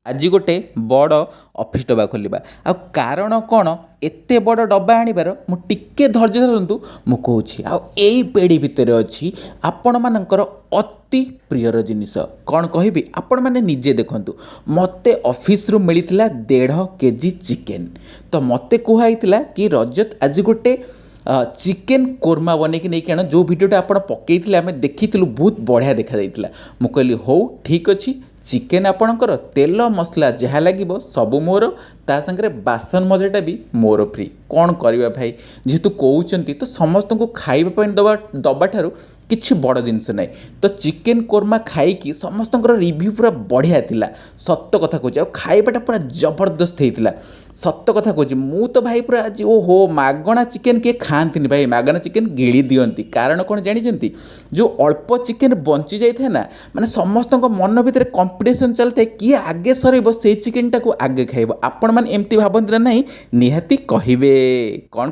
ଆଜି ଗୋଟେ ବଡ଼ ଅଫିସ୍ ଡବା ଖୋଲିବା ଆଉ କାରଣ କ'ଣ ଏତେ ବଡ଼ ଡବା ଆଣିବାର ମୁଁ ଟିକେ ଧୈର୍ଯ୍ୟ ଧରନ୍ତୁ ମୁଁ କହୁଛି। ଆଉ ଏଇ ପେଡ଼ି ଭିତରେ ଅଛି ଆପଣମାନଙ୍କର ଅତି ପ୍ରିୟର ଜିନିଷ କ'ଣ କହିବି ଆପଣମାନେ ନିଜେ ଦେଖନ୍ତୁ। ମୋତେ ଅଫିସ୍ରୁ ମିଳିଥିଲା 1.5 କେଜି ଚିକେନ୍। ତ ମୋତେ କୁହାହେଇଥିଲା କି ରଜତ ଆଜି ଗୋଟେ ଚିକେନ୍ କୋର୍ମା ବନେଇକି ନେଇକି ଆଣ। ଯେଉଁ ଭିଡ଼ିଓଟା ଆପଣ ପକେଇଥିଲେ ଆମେ ଦେଖିଥିଲୁ ବହୁତ ବଢ଼ିଆ ଦେଖାଯାଇଥିଲା। ମୁଁ କହିଲି ହଉ ଠିକ୍ ଅଛି, ଚିକେନ୍ ଆପଣଙ୍କର, ତେଲ ମସଲା ଯାହା ଲାଗିବ ସବୁ ମୋର, ତା ସାଙ୍ଗରେ ବାସନ ମଜାଟା ବି ମୋର ଫ୍ରି। କ'ଣ କରିବା ଭାଇ, ଯେହେତୁ କହୁଛନ୍ତି ତ ସମସ୍ତଙ୍କୁ ଖାଇବା ପାଇଁ ଦେବାଠାରୁ କିଛି ବଡ଼ ଜିନିଷ ନାହିଁ। ତ ଚିକେନ୍ କୋର୍ମା ଖାଇକି ସମସ୍ତଙ୍କର ରିଭ୍ୟୁ ପୁରା ବଢ଼ିଆ ଥିଲା, ସତ କଥା କହୁଛି। ଆଉ ଖାଇବାଟା ପୁରା ଜବରଦସ୍ତ ହେଇଥିଲା, ସତ କଥା କହୁଛି। ମୁଁ ତ ଭାଇ ପୁରା ଆଜି ଓହୋ, ମାଗଣା ଚିକେନ୍ କିଏ ଖାଆନ୍ତିନି ଭାଇ, ମାଗଣା ଚିକେନ୍ ଗିଳି ଦିଅନ୍ତି। କାରଣ କ'ଣ ଜାଣିଛନ୍ତି, ଯେଉଁ ଅଳ୍ପ ଚିକେନ୍ ବଞ୍ଚି ଯାଇଥାଏ ନା, ମାନେ ସମସ୍ତଙ୍କ ମନ ଭିତରେ କମ୍ପିଟିସନ୍ ଚାଲିଥାଏ କିଏ ଆଗେ ସରେଇବ ସେଇ ଚିକେନ୍ଟାକୁ ଆଗେ ଖାଇବ। ଆପଣମାନେ ଏମିତି ଭାବନ୍ତି ନା ନାହିଁ, ନିହାତି କହିବେ କ'ଣ।